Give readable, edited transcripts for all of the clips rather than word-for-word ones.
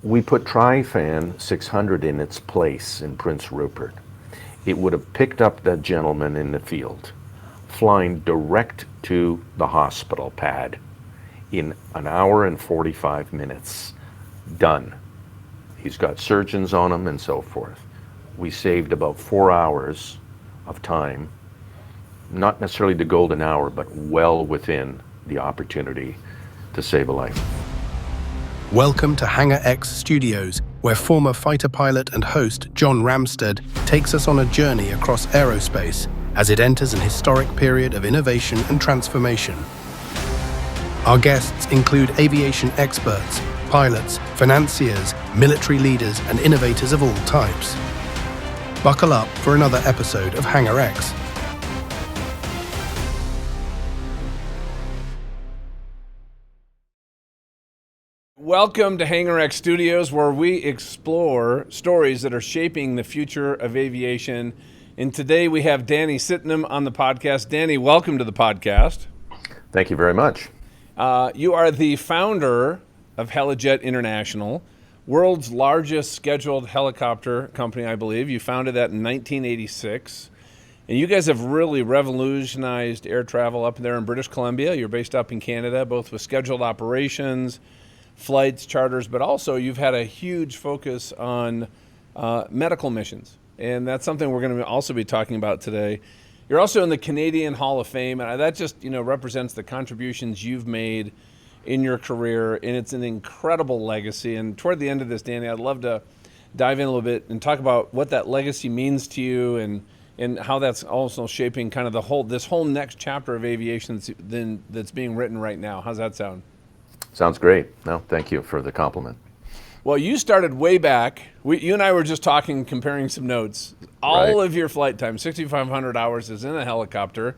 We put Trifan 600 in its place in Prince Rupert. It would have picked up that gentleman in the field, flying direct to the hospital pad in an hour and 45 minutes. Done. He's got surgeons on him and so forth. We saved about 4 hours of time, not necessarily the golden hour, but well within the opportunity to save a life. Welcome to Hangar X Studios, where former fighter pilot and host John Ramstead takes us on a journey across aerospace as it enters an historic period of innovation and transformation. Our guests include aviation experts, pilots, financiers, military leaders, and innovators of all types. Buckle up for another episode of Hangar X. Welcome to Hangar X Studios, where we explore stories that are shaping the future of aviation. And today we have Danny Sitnam on the podcast. Danny, welcome to the podcast. Thank you very much. You are the founder of Helijet International, world's largest scheduled helicopter company, I believe. You founded that in 1986. And you guys have really revolutionized air travel up there in British Columbia. You're based up in Canada, both with scheduled operations, flights, charters, but also you've had a huge focus on medical missions. And that's something we're going to also be talking about today. You're also in the Canadian Hall of Fame, and that just represents the contributions you've made in your career, and it's an incredible legacy. And toward the end of this, Danny, I'd love to dive in a little bit and talk about what that legacy means to you and how that's also shaping kind of this whole next chapter of aviation that's being written right now. How's that sound? Sounds great. No, thank you for the compliment. Well, you started way back. You and I were just talking, comparing some notes. All of your flight time, 6,500 hours, is in a helicopter.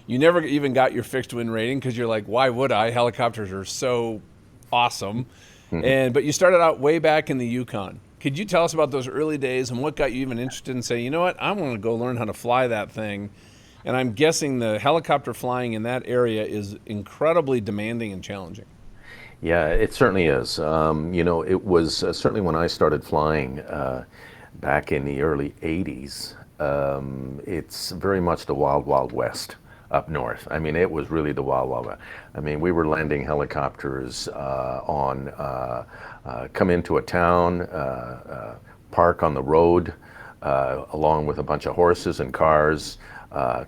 You never even got your fixed wing rating because you're like, why would I? Helicopters are so awesome. But you started out way back in the Yukon. Could you tell us about those early days and what got you even interested in saying, you know what, I want to go learn how to fly that thing? And I'm guessing the helicopter flying in that area is incredibly demanding and challenging. Yeah, it certainly is. It was certainly when I started flying back in the early 80s, it's very much the wild, wild west up north. I mean, it was really the wild, wild west. I mean, we were landing helicopters come into a town, park on the road, along with a bunch of horses and cars,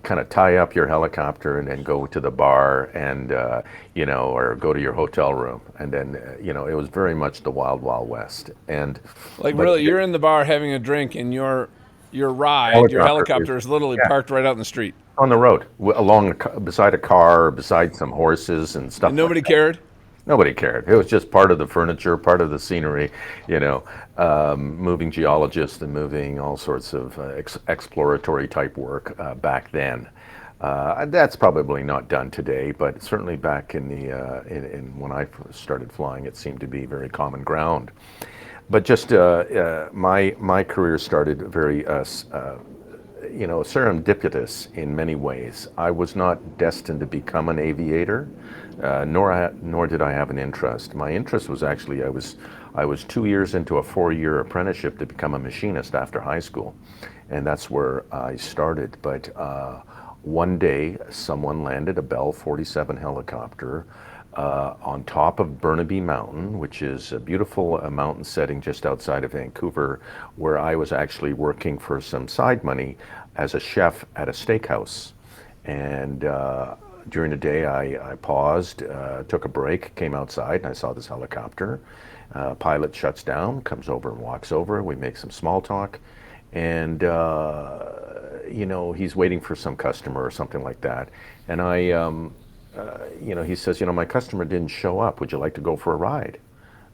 kind of tie up your helicopter and then go to the bar and, or go to your hotel room. And then, it was very much the wild, wild west. And really, you're in the bar having a drink and your helicopter is literally parked right out in the street. On the road, beside a car, beside some horses and stuff. And nobody like cared? Nobody cared. It was just part of the furniture, part of the scenery, moving geologists and moving all sorts of exploratory type work back then. That's probably not done today, but certainly back in when I started flying, it seemed to be very common ground. But just my career started very serendipitous in many ways. I was not destined to become an aviator, nor did I have an interest. My interest was actually I was 2 years into a 4-year apprenticeship to become a machinist after high school, and that's where I started. But one day, someone landed a Bell 47 helicopter on top of Burnaby Mountain, which is a beautiful mountain setting just outside of Vancouver, where I was actually working for some side money as a chef at a steakhouse. And during the day, I paused, took a break, came outside, and I saw this helicopter. Pilot shuts down, comes over and walks over. We make some small talk, and he's waiting for some customer or something like that. And he says, my customer didn't show up. Would you like to go for a ride?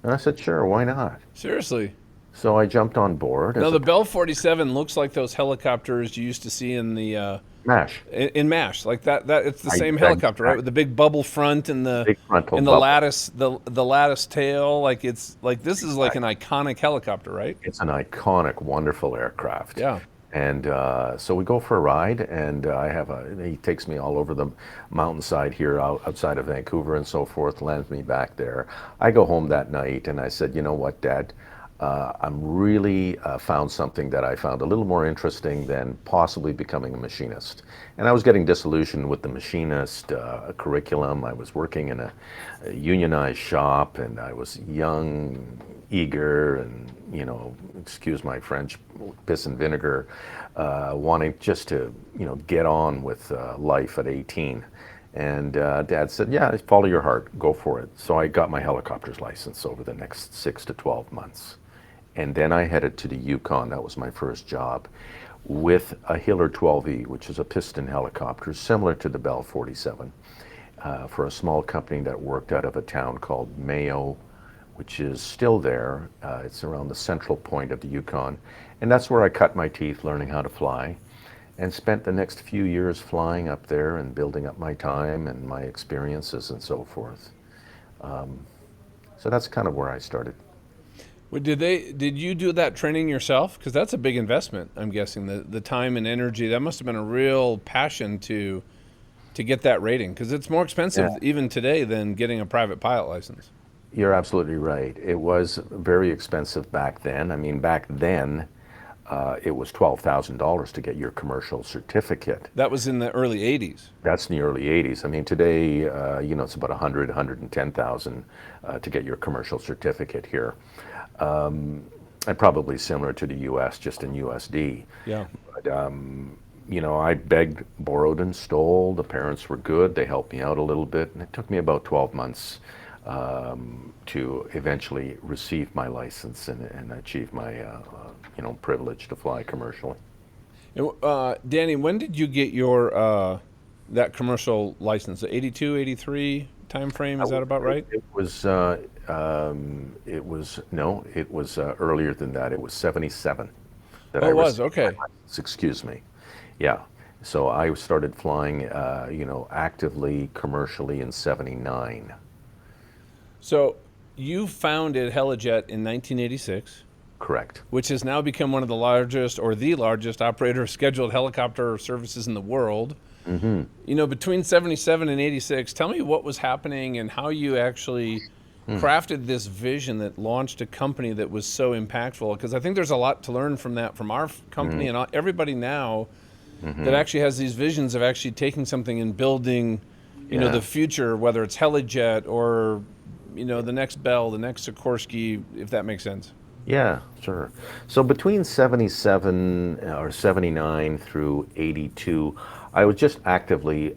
And I said, sure, why not? Seriously? So I jumped on board. Now, the Bell 47 looks like those helicopters you used to see in the MASH. In MASH, like that. It's the same helicopter, right? With the big bubble front and the lattice, the lattice tail. Like this is like an iconic helicopter, right? It's an iconic, wonderful aircraft. Yeah. And so we go for a ride, and he takes me all over the mountainside here outside of Vancouver and so forth, lands me back there. I go home that night, and I said, you know what, Dad? I'm really found something that I found a little more interesting than possibly becoming a machinist. And I was getting disillusioned with the machinist curriculum. I was working in a unionized shop, and I was young, eager, and, excuse my French, piss and vinegar, wanting just to, get on with life at 18. And Dad said, yeah, follow your heart, go for it. So I got my helicopter's license over the next 6 to 12 months. And then I headed to the Yukon. That was my first job with a Hiller 12E, which is a piston helicopter similar to the Bell 47, for a small company that worked out of a town called Mayo, which is still there. It's around the central point of the Yukon. And that's where I cut my teeth learning how to fly, and spent the next few years flying up there and building up my time and my experiences and so forth. So that's kind of where I started. Well, did you do that training yourself? Because that's a big investment, I'm guessing. The time and energy, that must have been a real passion to get that rating, because it's more expensive even today than getting a private pilot license. You're absolutely right. It was very expensive back then. I mean, back then, it was $12,000 to get your commercial certificate. That was in the early 80s. That's in the early 80s. I mean, today, it's about 110,000 to get your commercial certificate here. And probably similar to the U.S., just in USD. Yeah. But, I begged, borrowed, and stole. The parents were good. They helped me out a little bit. And it took me about 12 months to eventually receive my license and achieve my, privilege to fly commercially. Danny, when did you get your that commercial license? The 82, 83 time frame, is that about right? It was earlier than that. It was 77 that Oh, it was, okay. my license, excuse me. Yeah. So I started flying, actively commercially in 79. So you founded Helijet in 1986. Correct. Which has now become one of the largest, or the largest, operator of scheduled helicopter services in the world. Mm-hmm. Between 77 and 86, tell me what was happening and how you actually crafted this vision that launched a company that was so impactful. Because I think there's a lot to learn from that, from our company and everybody now that actually has these visions of actually taking something and building, the future, whether it's Helijet or, the next Bell, the next Sikorsky, if that makes sense. Yeah, sure. So between 77 or 79 through 82, I was just actively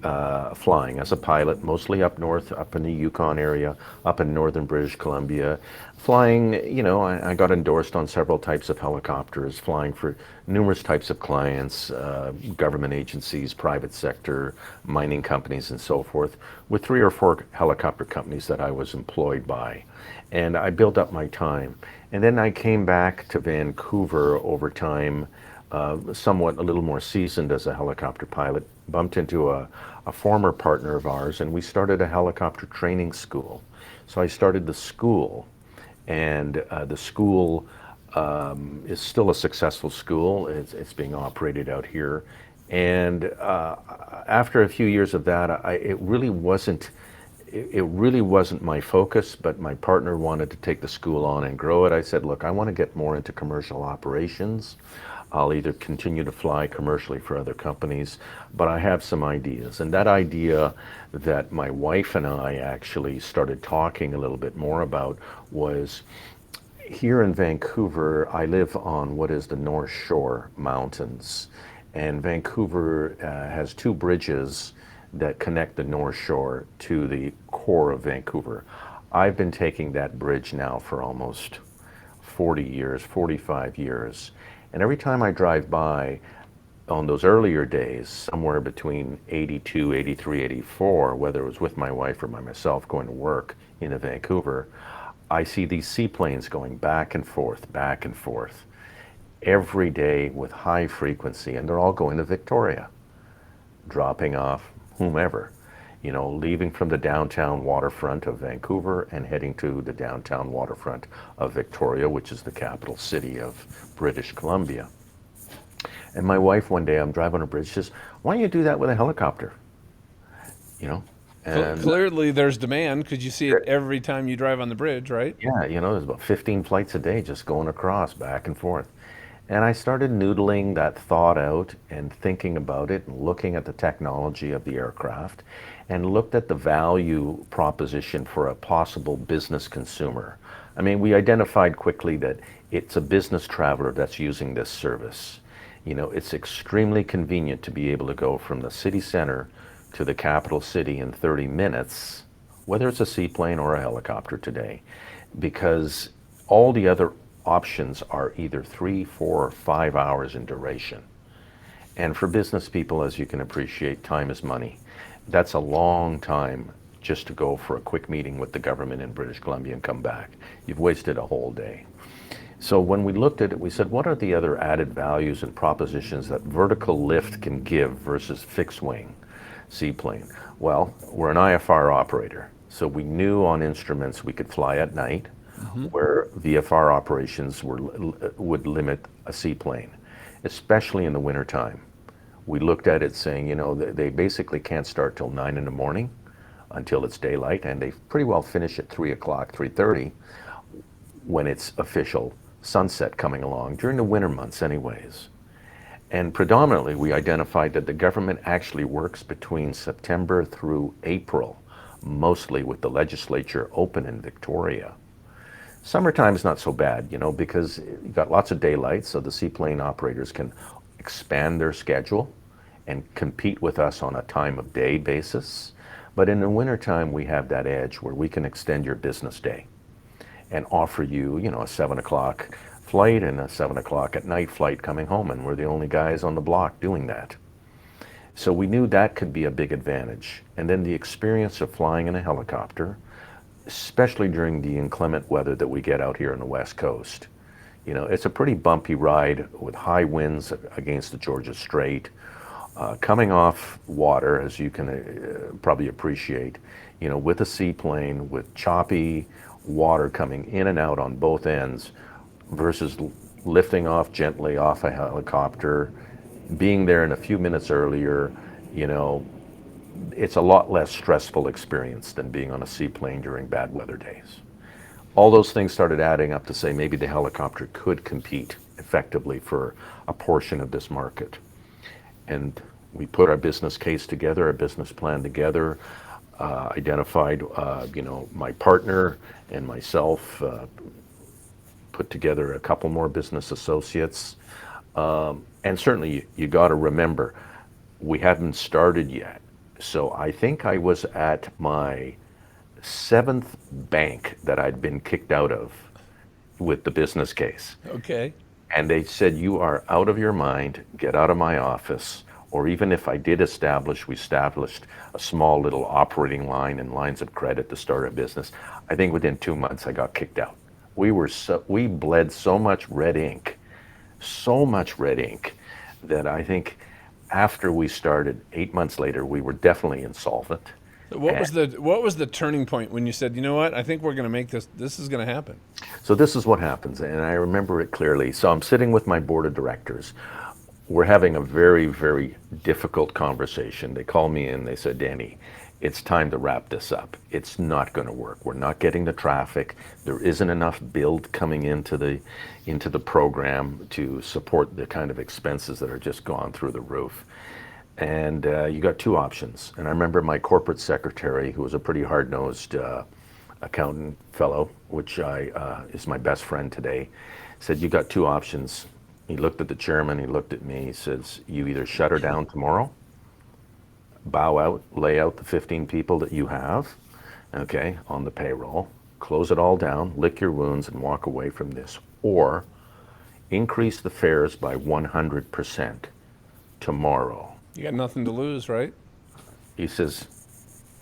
flying as a pilot, mostly up north, up in the Yukon area, up in northern British Columbia. Flying, I got endorsed on several types of helicopters, flying for numerous types of clients, government agencies, private sector, mining companies, and so forth, with 3 or 4 helicopter companies that I was employed by. And I built up my time. And then I came back to Vancouver over time, somewhat a little more seasoned as a helicopter pilot, bumped into a former partner of ours, and we started a helicopter training school. So I started the school, and the school is still a successful school. It's being operated out here. And after a few years of that, it really wasn't my focus, but my partner wanted to take the school on and grow it. I said, look, I want to get more into commercial operations. I'll either continue to fly commercially for other companies, but I have some ideas. And that idea that my wife and I actually started talking a little bit more about was, here in Vancouver, I live on what is the North Shore Mountains. And Vancouver has 2 bridges that connect the North Shore to the core of Vancouver. I've been taking that bridge now for almost 40 years, 45 years. And every time I drive by on those earlier days, somewhere between 82, 83, 84, whether it was with my wife or by myself going to work in Vancouver, I see these seaplanes going back and forth every day with high frequency, and they're all going to Victoria, dropping off whomever, leaving from the downtown waterfront of Vancouver and heading to the downtown waterfront of Victoria, which is the capital city of British Columbia. And my wife, one day, I'm driving on a bridge, says, why don't you do that with a helicopter? You know? And Clearly, there's demand because you see it every time you drive on the bridge, right? yeah, there's about 15 flights a day just going across back and forth. And I started noodling that thought out and thinking about it and looking at the technology of the aircraft and looked at the value proposition for a possible business consumer. I mean, we identified quickly that it's a business traveler that's using this service. It's extremely convenient to be able to go from the city center to the capital city in 30 minutes, whether it's a seaplane or a helicopter today, because all the other options are either 3, 4, or 5 hours in duration. And for business people, as you can appreciate, time is money. That's a long time just to go for a quick meeting with the government in British Columbia and come back. You've wasted a whole day. So when we looked at it, we said, what are the other added values and propositions that vertical lift can give versus fixed wing seaplane? Well, we're an IFR operator, so we knew on instruments we could fly at night, where VFR operations would limit a seaplane, especially in the wintertime. We looked at it saying, they basically can't start till 9 in the morning until it's daylight, and they pretty well finish at 3 o'clock, 3:30 when it's official sunset coming along, during the winter months anyways. And predominantly we identified that the government actually works between September through April, mostly with the legislature open in Victoria. Summertime's not so bad, because you've got lots of daylight, so the seaplane operators can expand their schedule and compete with us on a time of day basis. But in the wintertime, we have that edge where we can extend your business day and offer you, a 7 o'clock flight and a 7 o'clock at night flight coming home, and we're the only guys on the block doing that. So we knew that could be a big advantage. And then the experience of flying in a helicopter, especially during the inclement weather that we get out here on the West Coast. It's a pretty bumpy ride with high winds against the Georgia Strait, coming off water, as you can probably appreciate, with a seaplane, with choppy water coming in and out on both ends, versus lifting off gently off a helicopter, being there in a few minutes earlier. It's a lot less stressful experience than being on a seaplane during bad weather days. All those things started adding up to say maybe the helicopter could compete effectively for a portion of this market. And we put our business case together, our business plan together, identified, my partner and myself, put together a couple more business associates. And certainly you got to remember, we hadn't started yet. So I think I was at my 7th bank that I'd been kicked out of with the business case. Okay. And they said, you are out of your mind, get out of my office. Or even if I did we established a small little operating line and lines of credit to start a business. I think within 2 months I got kicked out. We bled so much red ink, that I think after we started, 8 months later, we were definitely insolvent. What was the turning point when you said, you know what, I think we're going to make this is going to happen? So this is what happens, and I remember it clearly. So I'm sitting with my board of directors. We're having a very, very difficult conversation. They call me in, they said, Danny, it's time to wrap this up. It's not going to work. We're not getting the traffic. There isn't enough build coming into the program to support the kind of expenses that are just gone through the roof. And you got two options. And I remember my corporate secretary, who was a pretty hard-nosed accountant fellow, which is my best friend today, said, you got two options. He looked at the chairman, he looked at me, he says, you either shut her down tomorrow, bow out, lay out the 15 people that you have, okay, on the payroll, close it all down, lick your wounds, and walk away from this, or increase the fares by 100% tomorrow. You got nothing to lose, right? He says,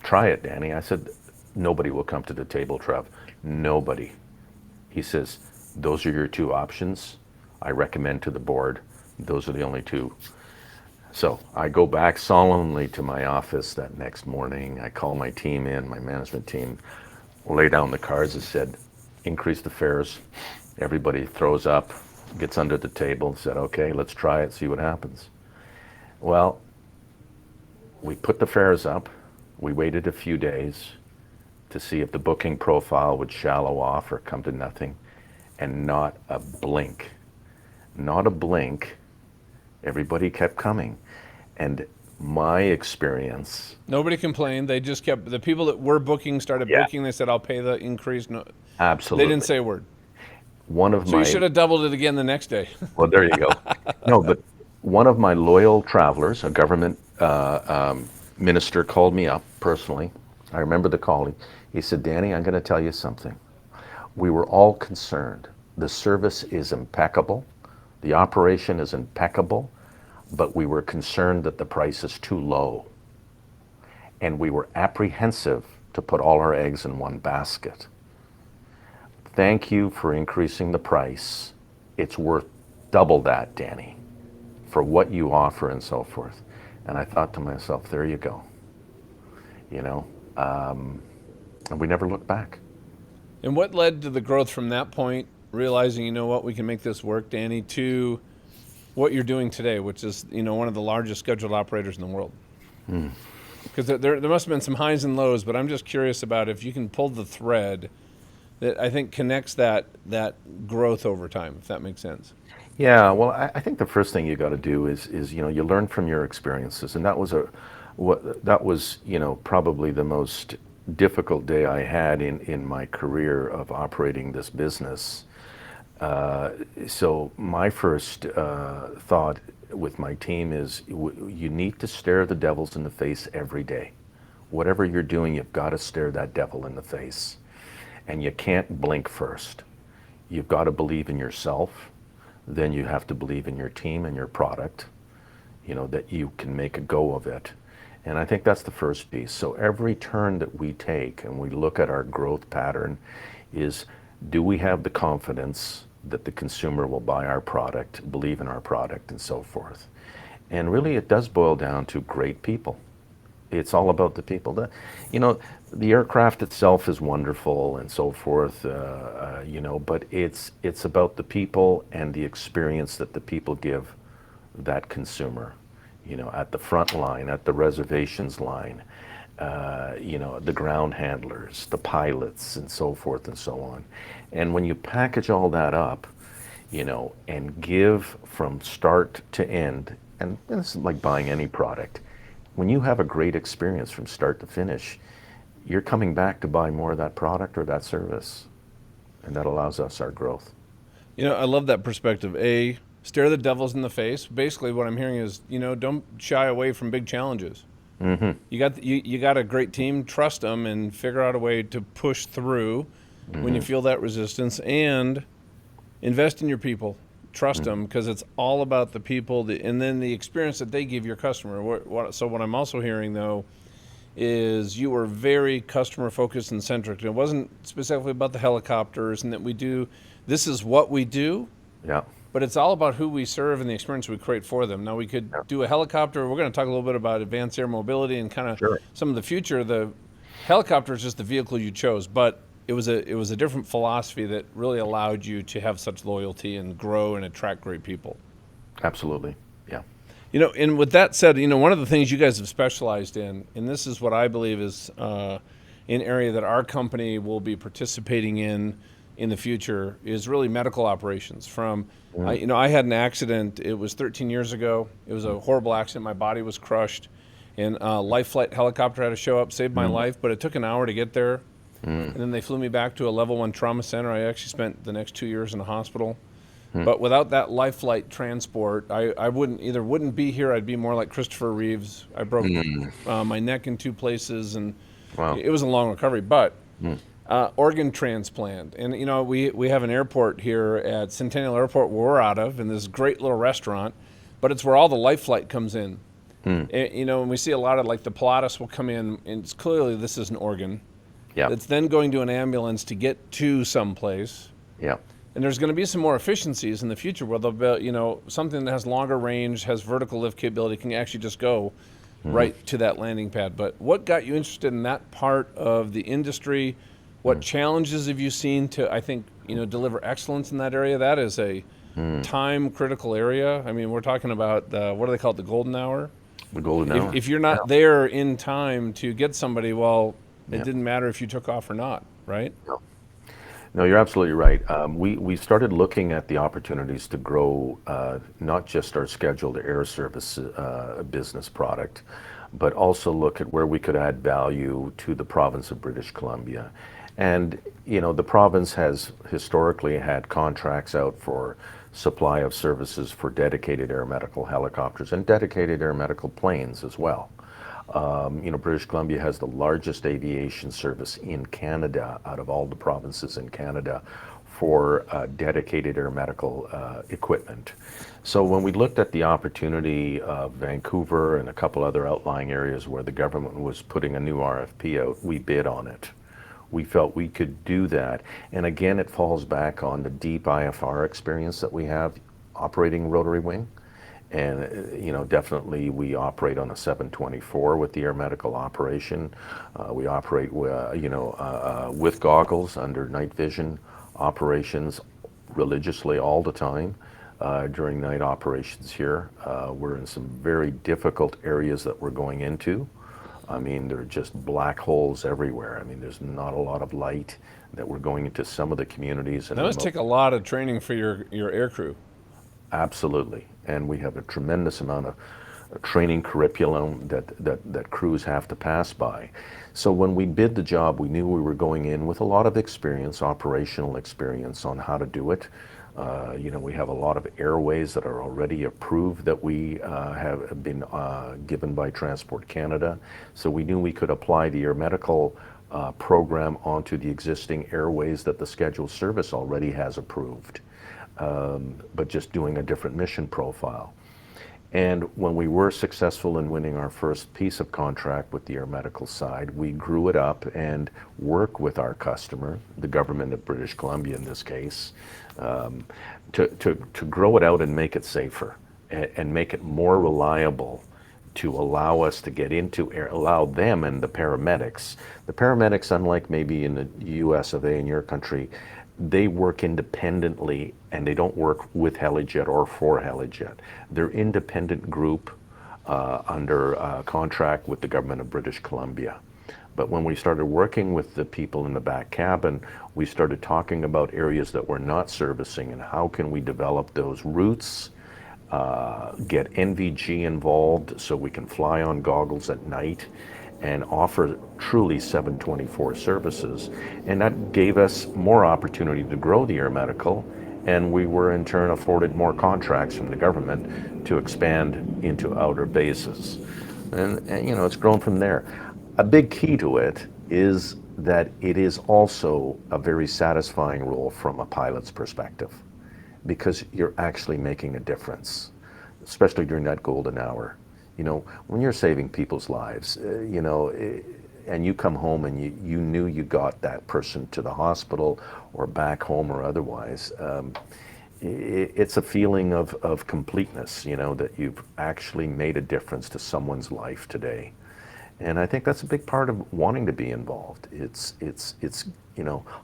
try it, Danny. I said, nobody will come to the table, Trev. Nobody. He says, those are your two options. I recommend to the board. Those are the only two. So I go back solemnly to my office that next morning. I call my team in, my management team, lay down the cards and said, increase the fares. Everybody throws up. gets under the table and said, okay, let's try it, see what happens. Well, we put the fares up. We waited a few days to see if the booking profile would shallow off or come to nothing, and not a blink. Not a blink. Everybody kept coming. And my experience... Nobody complained. They just kept, the people that were booking started booking. They said, I'll pay the increase. No, Absolutely. they didn't say a word. One of So you should have doubled it again the next day. Well, there you go. No, but one of my loyal travelers, a government minister, called me up personally. I remember the calling. He said, Danny, I'm going to tell you something. We were all concerned. The service is impeccable. The operation is impeccable, but we were concerned that the price is too low. And we were apprehensive to put all our eggs in one basket. Thank you for increasing the price. It's worth double that, Danny, for what you offer and so forth. And I thought to myself, there you go. You know, and we never looked back. And what led to the growth from that point, realizing, you know what, we can make this work, Danny, to what you're doing today, which is, you know, one of the largest scheduled operators in the world? Because there must have been some highs and lows, but I'm just curious about if you can pull the thread that I think connects that growth over time, if that makes sense. Yeah, well, I think the first thing you got to do is you know, you learn from your experiences, and that was you know, probably the most difficult day I had in my career of operating this business. So my first thought with my team is you need to stare the devils in the face every day. Whatever you're doing, you've got to stare that devil in the face. And you can't blink first. You've got to believe in yourself. Then you have to believe in your team and your product, you know, that you can make a go of it. And I think that's the first piece. So every turn that we take and we look at our growth pattern is, do we have the confidence that the consumer will buy our product, believe in our product, and so forth? And really it does boil down to great people. It's all about the people. You know, the aircraft itself is wonderful and so forth, you know, but it's about the people and the experience that the people give that consumer, you know, at the front line, at the reservations line, you know, the ground handlers, the pilots, and so forth and so on. And when you package all that up, you know, and give from start to end, and this is like buying any product, when you have a great experience from start to finish, you're coming back to buy more of that product or that service. And that allows us our growth. You know, I love that perspective. Stare the devils in the face. Basically what I'm hearing is, you know, don't shy away from big challenges. Mm-hmm. You got a great team, trust them and figure out a way to push through when you feel that resistance, and invest in your people. Trust them, because it's all about the people and then the experience that they give your customer. So what I'm also hearing, though, is you were very customer focused and centric. It wasn't specifically about the helicopters and that we do, this is what we do. Yeah. But it's all about who we serve and the experience we create for them. Now, we could do a helicopter. We're going to talk a little bit about advanced air mobility and kind of some of the future. The helicopter is just the vehicle you chose, but it was a different philosophy that really allowed you to have such loyalty and grow and attract great people. Absolutely, yeah. You know, and with that said, you know, one of the things you guys have specialized in, and this is what I believe is an area that our company will be participating in the future, is really medical operations. You know, I had an accident. It was 13 years ago. It was a horrible accident. My body was crushed, and a life flight helicopter had to show up, saved my life, but it took an hour to get there. And then they flew me back to a level 1 trauma center. I actually spent the next 2 years in a hospital. But without that life flight transport, I wouldn't be here. I'd be more like Christopher Reeves. I broke my neck in 2 places, and it was a long recovery. But organ transplant, and you know, we have an airport here at Centennial Airport where we're out of, and this great little restaurant, but it's where all the life flight comes in. And, you know, and we see a lot of, like, the Pilatus will come in, and it's clearly this is an organ. Yeah. It's then going to an ambulance to get to someplace. Yeah. And there's going to be some more efficiencies in the future where they'll be, you know, something that has longer range, has vertical lift capability, can actually just go right to that landing pad. But what got you interested in that part of the industry? What challenges have you seen to, I think, you know, deliver excellence in that area? That is a time critical area. I mean, we're talking about what do they call it, the golden hour? The golden hour. If you're not there in time to get somebody, well, it Yeah. didn't matter if you took off or not, right? No, you're absolutely right. We started looking at the opportunities to grow not just our scheduled air service business product, but also look at where we could add value to the province of British Columbia. And, the province has historically had contracts out for supply of services for dedicated air medical helicopters and dedicated air medical planes as well. British Columbia has the largest aviation service in Canada out of all the provinces in Canada for dedicated air medical equipment. So when we looked at the opportunity of Vancouver and a couple other outlying areas where the government was putting a new RFP out, we bid on it. We felt we could do that. And again, it falls back on the deep IFR experience that we have operating rotary wing. And, definitely we operate on a 724 with the air medical operation. We operate, with goggles under night vision operations religiously all the time during night operations here. We're in some very difficult areas that we're going into. I mean, there are just black holes everywhere. I mean, there's not a lot of light that we're going into some of the communities. That must take a lot of training for your air crew. Absolutely. And we have a tremendous amount of training curriculum that crews have to pass by. So when we bid the job, we knew we were going in with a lot of experience, operational experience on how to do it. We have a lot of airways that are already approved that we have been given by Transport Canada. So we knew we could apply the air medical program onto the existing airways that the scheduled service already has approved. But just doing a different mission profile. And when we were successful in winning our first piece of contract with the air medical side, we grew it up and worked with our customer, the government of British Columbia in this case, to grow it out and make it safer and make it more reliable to allow us to get into air, allow them and the paramedics. The paramedics, unlike maybe in the US of A in your country, they work independently and they don't work with Helijet or for Helijet. They're independent group under contract with the government of British Columbia. But when we started working with the people in the back cabin, we started talking about areas that we're not servicing and how can we develop those routes, get NVG involved so we can fly on goggles at night and offer truly 724 services. And that gave us more opportunity to grow the air medical, and we were in turn afforded more contracts from the government to expand into outer bases. And it's grown from there. A big key to it is that it is also a very satisfying role from a pilot's perspective, because you're actually making a difference, especially during that golden hour. When you're saving people's lives, and you come home and you knew you got that person to the hospital or back home or otherwise, it's a feeling of completeness, that you've actually made a difference to someone's life today. And I think that's a big part of wanting to be involved. It's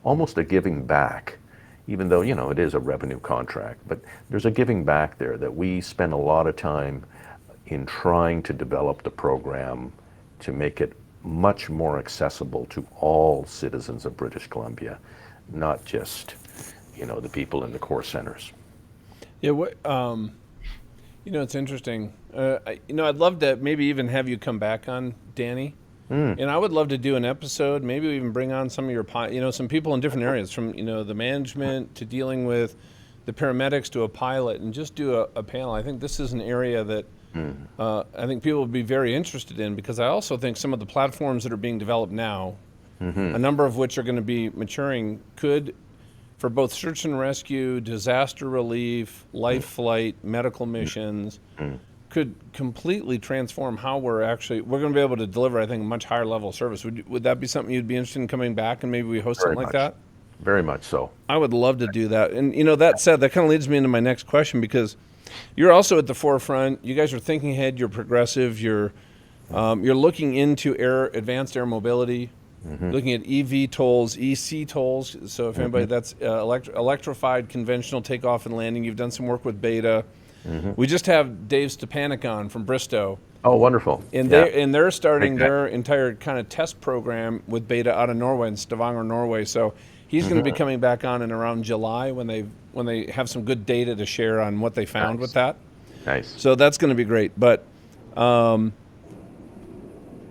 almost a giving back, even though, it is a revenue contract, but there's a giving back there that we spend a lot of time in trying to develop the program to make it much more accessible to all citizens of British Columbia, not just, the people in the core centers. Yeah, it's interesting. I'd love to maybe even have you come back on, Danny. And I would love to do an episode, maybe even bring on some of your, some people in different areas, from, the management to dealing with the paramedics to a pilot, and just do a panel. I think this is an area that I think people would be very interested in, because I also think some of the platforms that are being developed now, a number of which are going to be maturing, could, for both search and rescue, disaster relief, life flight, medical missions, could completely transform how we're going to be able to deliver, I think, a much higher level of service. Would that be something you'd be interested in coming back and maybe we host something like that? Very much so. I would love to do that. And, that said, that kind of leads me into my next question, because you're also at the forefront. You guys are thinking ahead. You're progressive. You're looking into advanced air mobility. looking at EV tolls, EC tolls. So if anybody that's electrified conventional takeoff and landing, you've done some work with Beta. We just have Dave Stepanek on from Bristow. Oh, wonderful. And Yeah. they're starting Great guy. their entire kind of test program with Beta out of Norway, in Stavanger, Norway. So he's going to be coming back on in around July when they have some good data to share on what they found with that. Nice. So that's going to be great. But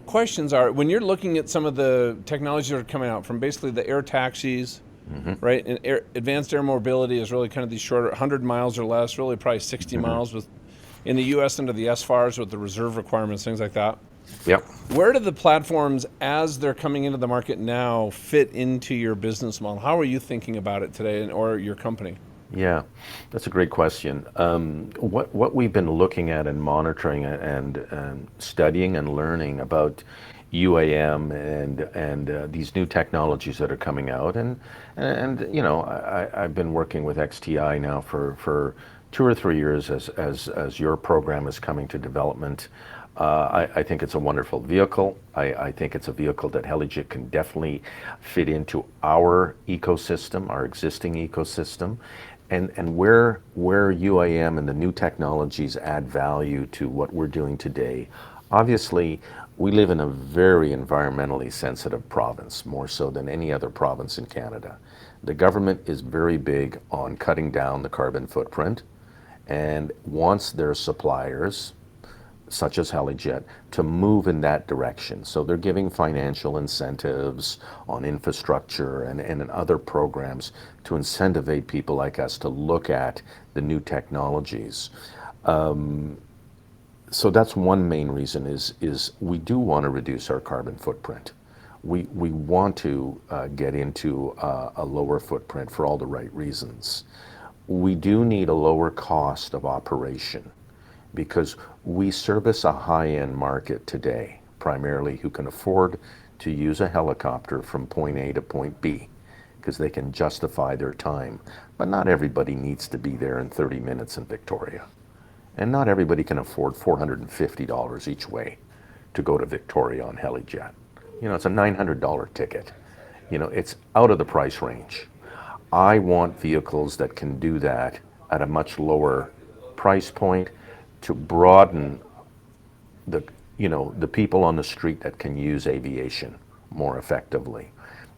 questions are, when you're looking at some of the technologies that are coming out from basically the air taxis, right? And advanced air mobility is really kind of these shorter, 100 miles or less, really probably 60 miles with in the U.S. under the SFARs with the reserve requirements, things like that. Yep. Where do the platforms, as they're coming into the market now, fit into your business model? How are you thinking about it today, or your company? Yeah, that's a great question. What we've been looking at and monitoring and studying and learning about UAM and these new technologies that are coming out, and you know, I've been working with XTI now for 2 or 3 years as your program is coming to development. I think it's a wonderful vehicle. I think it's a vehicle that Helijet can definitely fit into our ecosystem, our existing ecosystem. And where UAM and the new technologies add value to what we're doing today, obviously we live in a very environmentally sensitive province, more so than any other province in Canada. The government is very big on cutting down the carbon footprint and wants their suppliers, such as Helijet, to move in that direction. So they're giving financial incentives on infrastructure and in other programs to incentivize people like us to look at the new technologies. So that's one main reason is we do want to reduce our carbon footprint. We want to get into a lower footprint for all the right reasons. We do need a lower cost of operation, because we service a high-end market today, primarily who can afford to use a helicopter from point A to point B, because they can justify their time. But not everybody needs to be there in 30 minutes in Victoria. And not everybody can afford $450 each way to go to Victoria on Helijet. You know, it's a $900 ticket. You know, it's out of the price range. I want vehicles that can do that at a much lower price point, to broaden the people on the street that can use aviation more effectively.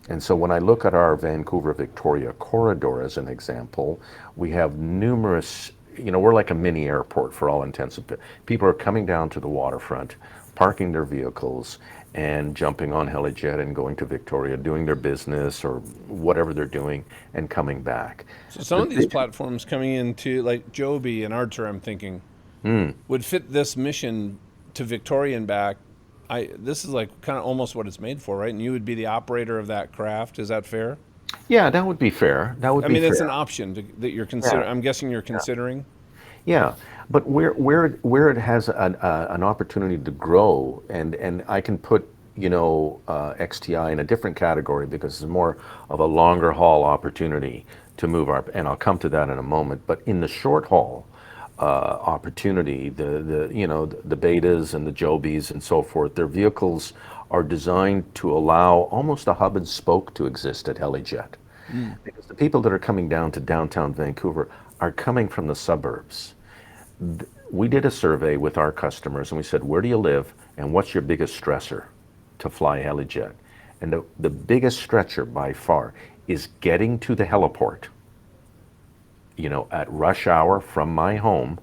And so when I look at our Vancouver-Victoria corridor as an example, we have numerous, we're like a mini airport for all intents and purposes. People are coming down to the waterfront, parking their vehicles and jumping on Helijet and going to Victoria, doing their business or whatever they're doing, and coming back. So some of these platforms coming into, like Joby and Archer, I'm thinking, would fit this mission to Victoria and back. This is like kind of almost what it's made for, right? And you would be the operator of that craft. Is that fair? Yeah, that would be fair. That would be fair. It's an option that you're considering. Yeah. I'm guessing you're considering. Yeah, but where it has an opportunity to grow, and I can put XTI in a different category because it's more of a longer haul opportunity to move and I'll come to that in a moment. But in the short haul opportunity, the Betas and the Jobies and so forth, their vehicles are designed to allow almost a hub and spoke to exist at Helijet. Because the people that are coming down to downtown Vancouver are coming from the suburbs. We did a survey with our customers and we said, where do you live and what's your biggest stressor to fly Helijet? And the biggest stretcher by far is getting to the heliport, at rush hour from my home,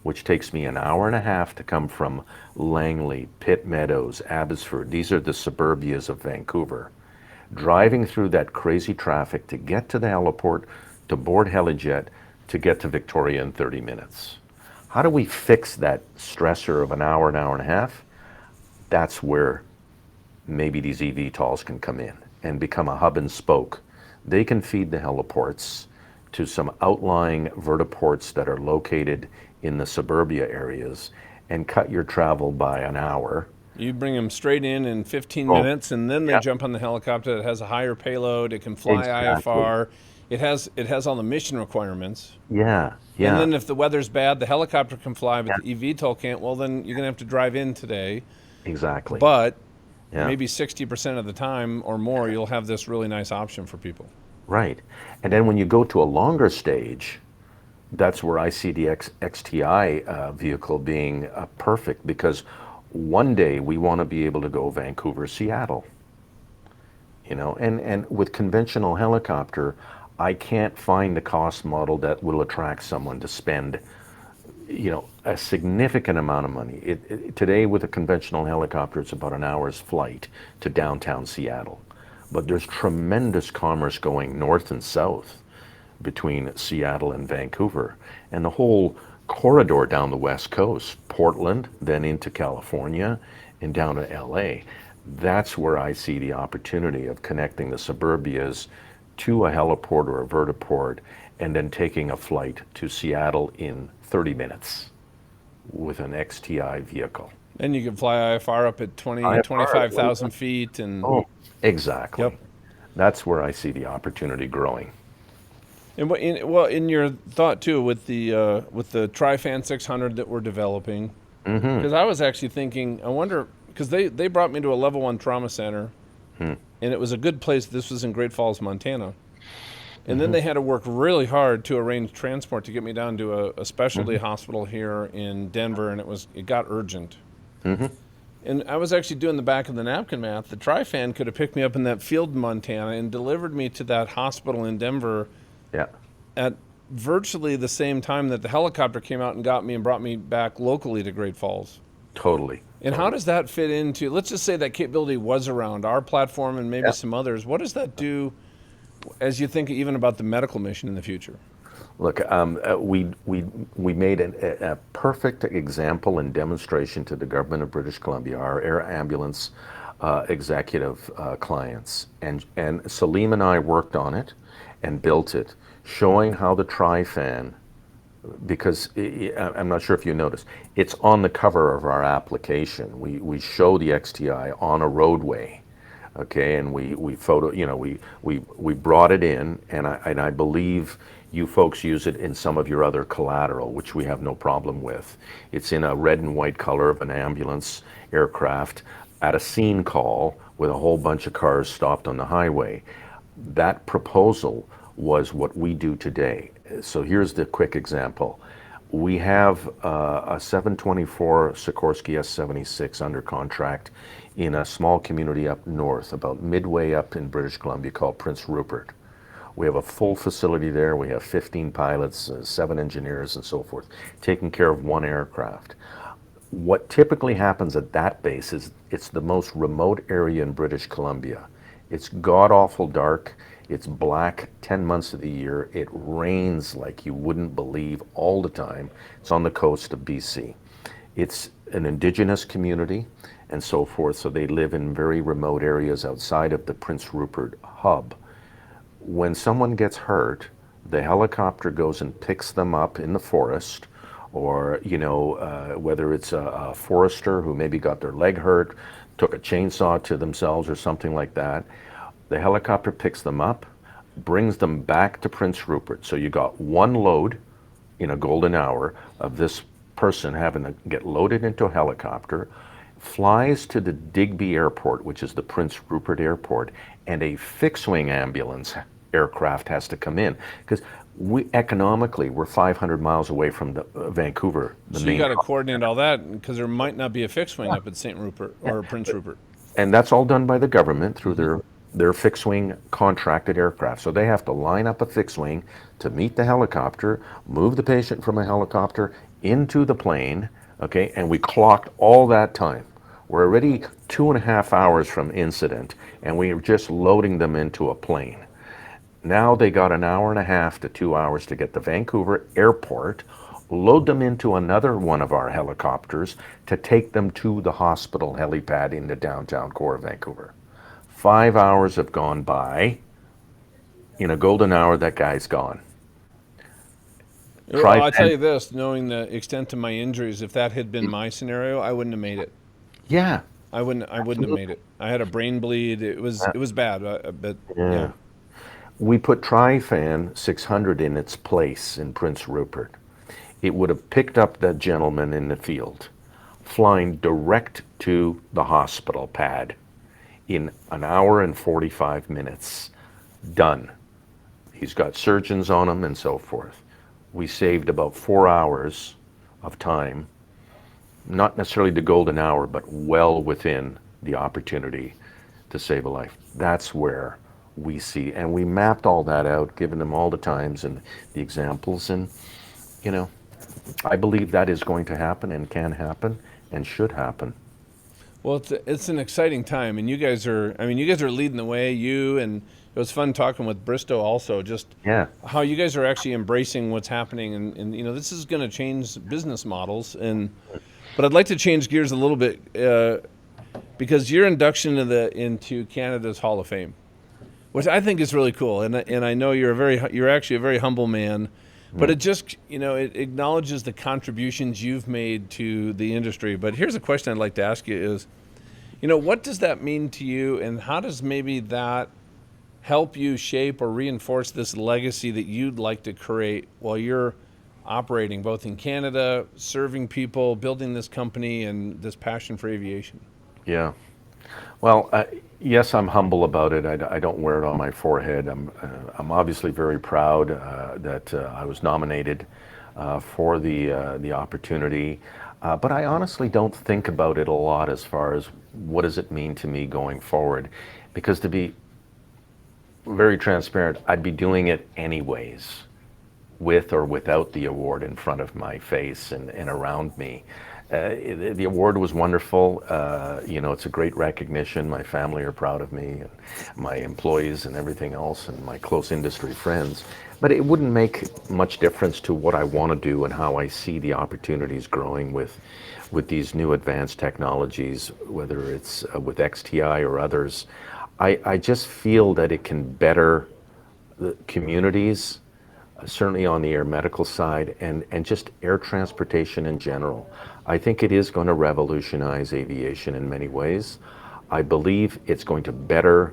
which takes me an hour and a half to come from Langley, Pitt Meadows, Abbotsford. These are the suburbias of Vancouver. Driving through that crazy traffic to get to the heliport, to board Helijet, to get to Victoria in 30 minutes. How do we fix that stressor of an hour and a half? That's where maybe these eVTOLs can come in and become a hub and spoke. They can feed the heliports to some outlying vertiports that are located in the suburbia areas and cut your travel by an hour. You bring them straight in 15 minutes, and then they jump on the helicopter that has a higher payload. It can fly IFR. It has all the mission requirements. Yeah. And then if the weather's bad, the helicopter can fly, but the eVTOL can't. Well, then you're going to have to drive in today. Exactly. But Yeah. maybe 60% of the time or more, you'll have this really nice option for people. Right. And then when you go to a longer stage, that's where I see the XTI vehicle being perfect, because one day we want to be able to go Vancouver, Seattle, and with conventional helicopter, I can't find the cost model that will attract someone to spend, a significant amount of money. Today with a conventional helicopter, it's about an hour's flight to downtown Seattle. But there's tremendous commerce going north and south between Seattle and Vancouver, and the whole corridor down the west coast, Portland, then into California, and down to LA. That's where I see the opportunity of connecting the suburbias to a heliport or a vertiport, and then taking a flight to Seattle in 30 minutes with an XTI vehicle. And you can fly IFR up at 20, IFR, 25,000 feet. And oh, exactly. yep. That's where I see the opportunity growing. And in your thought too, with the Trifan 600 that we're developing, because I was actually thinking, I wonder, because they brought me to a level 1 trauma center, and it was a good place. This was in Great Falls, Montana. And then they had to work really hard to arrange transport to get me down to a specialty hospital here in Denver, and it got urgent. And I was actually doing the back of the napkin math. The Trifan could have picked me up in that field in Montana and delivered me to that hospital in Denver Yeah. at virtually the same time that the helicopter came out and got me and brought me back locally to Great Falls. Totally. And how does that fit into, let's just say that capability was around our platform and maybe some others. What does that do as you think even about the medical mission in the future? Look, we made a perfect example and demonstration to the government of British Columbia, our air ambulance executive clients, and Salim and I worked on it and built it, showing how the Trifan, because I'm not sure if you noticed, it's on the cover of our application. We show the XTI on a roadway, okay, and we photo, we brought it in, and I believe you folks use it in some of your other collateral, which we have no problem with. It's in a red and white color of an ambulance aircraft at a scene call with a whole bunch of cars stopped on the highway. That proposal was what we do today. So here's the quick example. We have a 724 Sikorsky S-76 under contract in a small community up north, about midway up in British Columbia, called Prince Rupert. We have a full facility there. We have 15 pilots, 7 engineers, and so forth, taking care of one aircraft. What typically happens at that base is it's the most remote area in British Columbia. It's god-awful dark. It's black 10 months of the year. It rains like you wouldn't believe all the time. It's on the coast of BC. It's an indigenous community and so forth, so they live in very remote areas outside of the Prince Rupert hub. When someone gets hurt, the helicopter goes and picks them up in the forest, or whether it's a forester who maybe got their leg hurt, took a chainsaw to themselves or something like that. The helicopter picks them up, brings them back to Prince Rupert. So you got one load in a golden hour of this person having to get loaded into a helicopter, flies to the Digby Airport, which is the Prince Rupert Airport, and a fixed-wing ambulance aircraft has to come in, because we're 500 miles away from the Vancouver. So you got to coordinate all that, because there might not be a fixed wing up at St. Rupert or Prince Rupert. And that's all done by the government through their fixed-wing contracted aircraft. So they have to line up a fixed-wing to meet the helicopter, move the patient from a helicopter into the plane, okay, and we clocked all that time. We're already 2.5 hours from incident, and we're just loading them into a plane. Now they got 1.5 to 2 hours to get to Vancouver Airport, load them into another one of our helicopters to take them to the hospital helipad in the downtown core of Vancouver. 5 hours have gone by. In a golden hour, that guy's gone. Well, I'll tell you this, knowing the extent of my injuries, if that had been my scenario, I wouldn't have made it. Yeah. I wouldn't have made it. I had a brain bleed. It was bad, but yeah. We put Trifan 600 in its place in Prince Rupert. It would have picked up that gentleman in the field, flying direct to the hospital pad, in an hour and 45 minutes. Done. He's got surgeons on him and so forth. We saved about 4 hours of time, not necessarily the golden hour, but well within the opportunity to save a life. That's where we see, and we mapped all that out, given them all the times and the examples, and you know, I believe that is going to happen and can happen and should happen. Well, it's an exciting time, and you guys are. I mean, you guys are leading the way. You and it was fun talking with Bristow also. Just Yeah. how you guys are actually embracing what's happening, and you know, this is going to change business models. But I'd like to change gears a little bit because your induction into Canada's Hall of Fame, which I think is really cool, and I know you're actually a very humble man. But it just, it acknowledges the contributions you've made to the industry. But here's a question I'd like to ask you is, what does that mean to you, and how does maybe that help you shape or reinforce this legacy that you'd like to create while you're operating both in Canada, serving people, building this company, and this passion for aviation? Yeah. Well, yes, I'm humble about it. I don't wear it on my forehead. I'm obviously very proud that I was nominated for the opportunity. But I honestly don't think about it a lot as far as what does it mean to me going forward. Because to be very transparent, I'd be doing it anyways, with or without the award in front of my face and around me. The award was wonderful. It's a great recognition. My family are proud of me, and my employees and everything else, and my close industry friends. But it wouldn't make much difference to what I want to do and how I see the opportunities growing with these new advanced technologies, whether it's with XTI or others. I just feel that it can better the communities, certainly on the air medical side, and just air transportation in general. I think it is going to revolutionize aviation in many ways. I believe it's going to better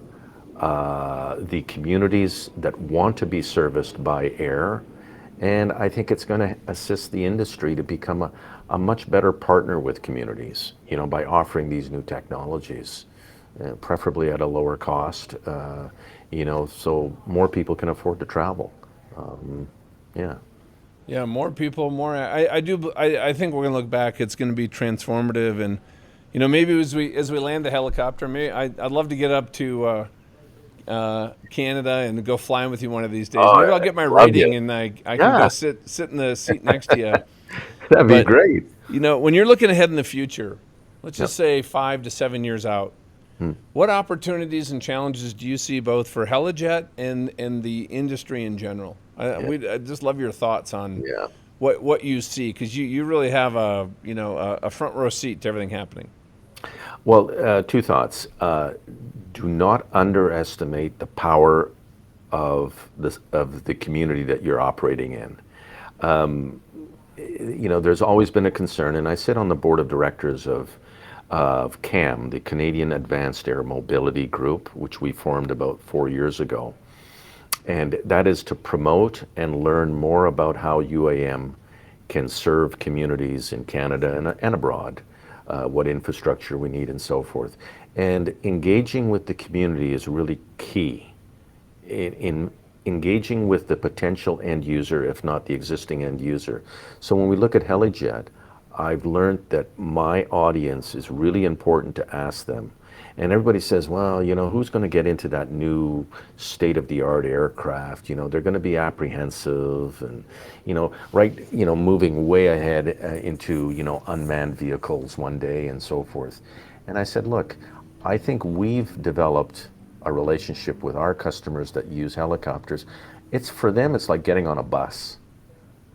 the communities that want to be serviced by air, and I think it's going to assist the industry to become a much better partner with communities, by offering these new technologies, preferably at a lower cost, so more people can afford to travel. Yeah. Yeah, more people, more. I think we're gonna look back. It's gonna be transformative, and maybe as we land the helicopter, maybe I'd love to get up to Canada and go flying with you one of these days. Maybe I'll get my rating and I can go sit in the seat next to you. That'd be But great. when you're looking ahead in the future, let's just say 5 to 7 years out, what opportunities and challenges do you see both for Helijet and the industry in general? I just love your thoughts on what you see, because you really have a front row seat to everything happening. Well, two thoughts. Do not underestimate the power of the community that you're operating in. There's always been a concern, and I sit on the board of directors of CAM, the Canadian Advanced Air Mobility Group, which we formed about 4 years ago. And that is to promote and learn more about how UAM can serve communities in Canada and abroad, what infrastructure we need and so forth. And engaging with the community is really key in engaging with the potential end user, if not the existing end user. So when we look at Helijet, I've learned that my audience is really important to ask them. And everybody says, well, who's going to get into that new state-of-the-art aircraft? They're going to be apprehensive and, moving way ahead into, unmanned vehicles one day and so forth. And I said, look, I think we've developed a relationship with our customers that use helicopters. For them, it's like getting on a bus.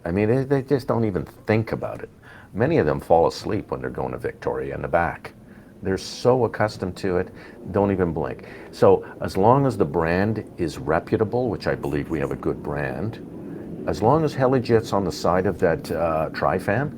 I mean, they just don't even think about it. Many of them fall asleep when they're going to Victoria in the back. They're so accustomed to it, don't even blink. So as long as the brand is reputable, which I believe we have a good brand, as long as Helijet's on the side of that Trifan,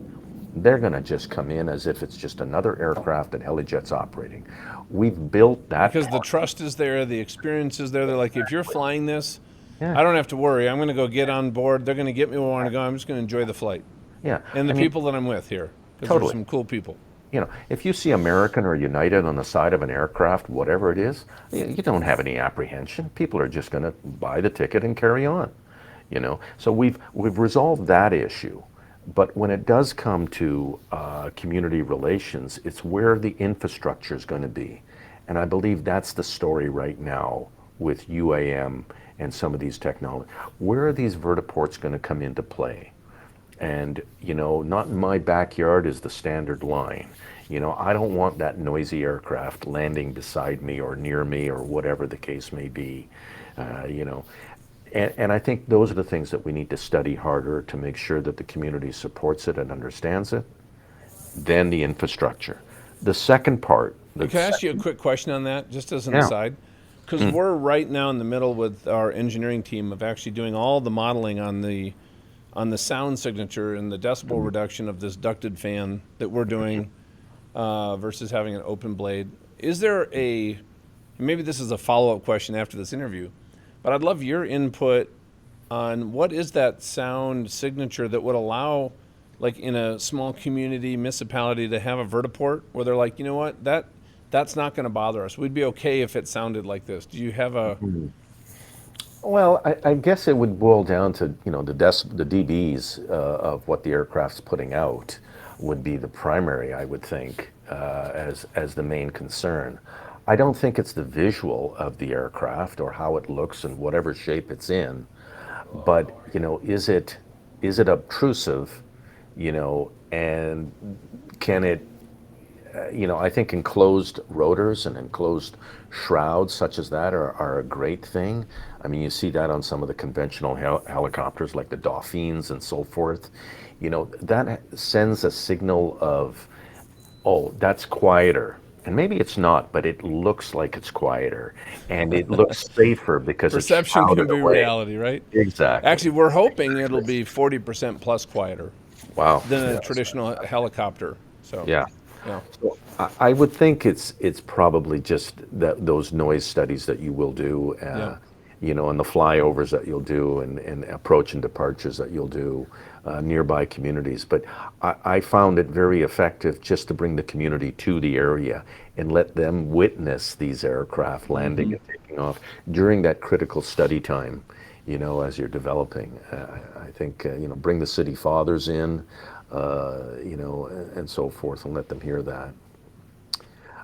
they're going to just come in as if it's just another aircraft that Helijet's operating. We've built that. Because the trust is there, the experience is there. They're like, if you're flying this, I don't have to worry. I'm going to go get on board. They're going to get me where I want to go. I'm just going to enjoy the flight. Yeah. And the people that I'm with here. Because there's some cool people. if you see American or United on the side of an aircraft, whatever it is, you don't have any apprehension. People are just going to buy the ticket and carry on. So we've resolved that issue. But when it does come to community relations, it's where the infrastructure is going to be. And I believe that's the story right now with UAM and some of these technologies. Where are these vertiports going to come into play? And, not in my backyard is the standard line. I don't want that noisy aircraft landing beside me or near me or whatever the case may be. And I think those are the things that we need to study harder to make sure that the community supports it and understands it. Then the infrastructure. The second part. Can I ask you a quick question on that, just as an Yeah. aside? Because we're right now in the middle with our engineering team of actually doing all the modeling on the sound signature and the decibel reduction of this ducted fan that we're doing versus having an open blade. Is there maybe this is a follow-up question after this interview, but I'd love your input on what is that sound signature that would allow, like in a small community municipality, to have a vertiport where they're like, you know what, that's not going to bother us. We'd be okay if it sounded like this. Do you have a... Well, I guess it would boil down to, the dBs of what the aircraft's putting out would be the primary, I would think, as the main concern. I don't think it's the visual of the aircraft or how it looks and whatever shape it's in, but, is it obtrusive, and can it, I think enclosed rotors and enclosed shrouds such as that are a great thing. I mean, you see that on some of the conventional helicopters like the Dauphines and so forth. That sends a signal of, oh, that's quieter. And maybe it's not, but it looks like it's quieter. And it looks safer because Perception it's can shrouded be away. reality, right? Exactly. Actually, we're hoping it'll be 40% plus quieter Wow. than a Yes. traditional helicopter. So Yeah. yeah. So I would think it's probably just those noise studies that you will do, and the flyovers that you'll do, and approach and departures that you'll do nearby communities. But I found it very effective just to bring the community to the area and let them witness these aircraft landing and taking off during that critical study time. As you're developing, I think bring the city fathers in. And so forth, and let them hear that.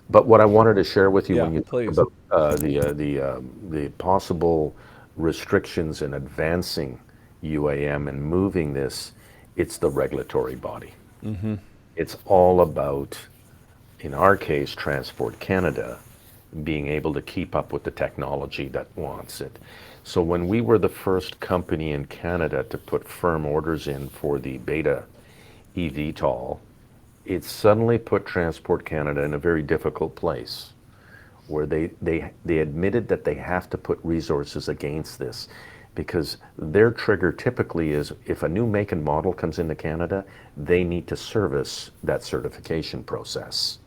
But what I wanted to share with you Yeah, when you talk please. about the possible restrictions in advancing UAM and moving this, it's the regulatory body. It's all about, in our case, Transport Canada being able to keep up with the technology that wants it. So when we were the first company in Canada to put firm orders in for the beta xVTOL, it suddenly put Transport Canada in a very difficult place where they admitted that they have to put resources against this, because their trigger typically is if a new make and model comes into Canada, they need to service that certification process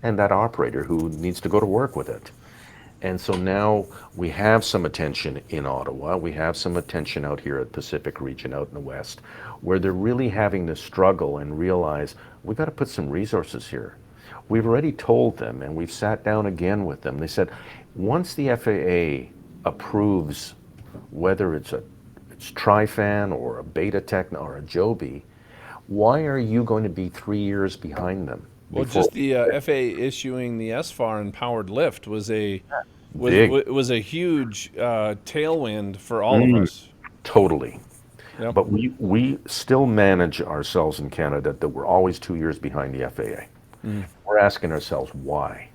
and that operator who needs to go to work with it. And so now we have some attention in Ottawa, we have some attention out here at Pacific Region out in the West, where they're really having to struggle and realize we've got to put some resources here. We've already told them, and we've sat down again with them. They said, once the FAA approves whether it's TriFan or a Beta Tech or a Joby, why are you going to be 3 years behind them? Well, before- just the FAA issuing the SFAR and powered lift was a Big. was a huge tailwind for all of us. Totally. Yep. But we still manage ourselves in Canada that we're always 2 years behind the FAA. We're asking ourselves, why?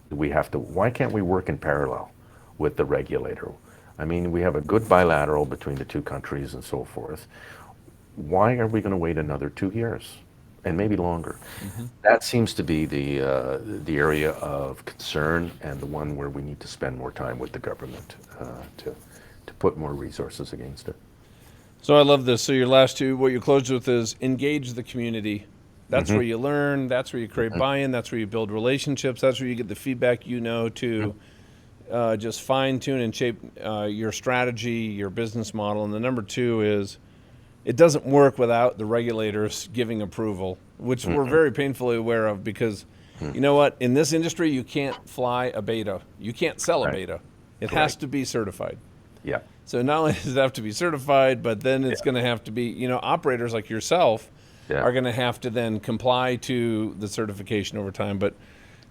Why can't we work in parallel with the regulator? I mean, we have a good bilateral between the two countries and so forth. Why are we going to wait another 2 years? And maybe longer. That seems to be the area of concern, and the one where we need to spend more time with the government to put more resources against it. So I love this. So your last two, what you closed with is engage the community. That's where you learn. That's where you create buy-in. That's where you build relationships. That's where you get the feedback to just fine-tune and shape your strategy, your business model. And the number two is it doesn't work without the regulators giving approval, which we're very painfully aware of because, you know what, in this industry, you can't fly a beta. You can't sell a beta. It has to be certified. Yeah. So not only does it have to be certified, but then it's going to have to be, operators like yourself are going to have to then comply to the certification over time. But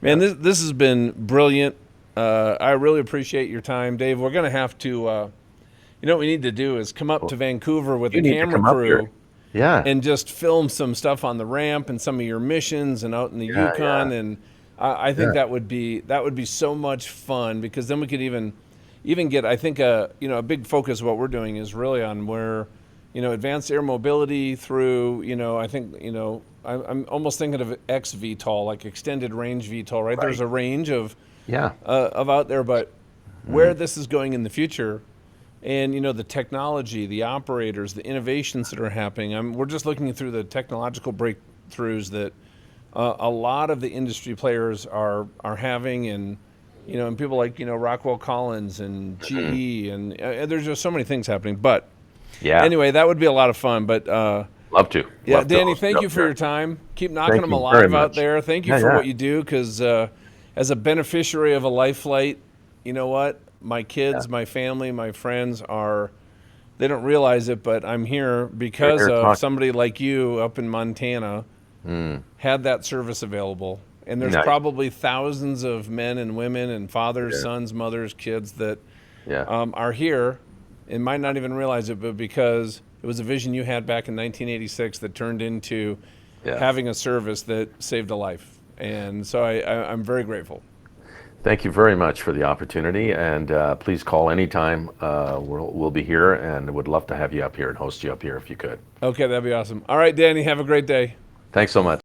man, this has been brilliant. I really appreciate your time, Dave. We're going to have to, what we need to do is come up to Vancouver with a camera crew and just film some stuff on the ramp and some of your missions and out in the Yukon. And I think that would be so much fun because then we could even get, I think, a big focus of what we're doing is really on where, advanced air mobility through, I think, I'm almost thinking of xVTOL, like extended range VTOL, right? There's a range of out there, but where this is going in the future and, the technology, the operators, the innovations that are happening. We're just looking through the technological breakthroughs that a lot of the industry players are having and people like, Rockwell Collins and GE and there's just so many things happening. But anyway, that would be a lot of fun. But love to. Yeah, Danny, thank you for your time. Keep knocking them alive out there. Thank you for what you do because as a beneficiary of a life flight, you know what? My kids, my family, my friends they don't realize it, but I'm here because of somebody like you up in Montana had that service available. And there's probably thousands of men and women and fathers, sons, mothers, kids that are here and might not even realize it, but because it was a vision you had back in 1986 that turned into having a service that saved a life. And so I'm very grateful. Thank you very much for the opportunity, and please call anytime. We'll be here, and would love to have you up here and host you up here if you could. Okay, that'd be awesome. All right, Danny, have a great day. Thanks so much.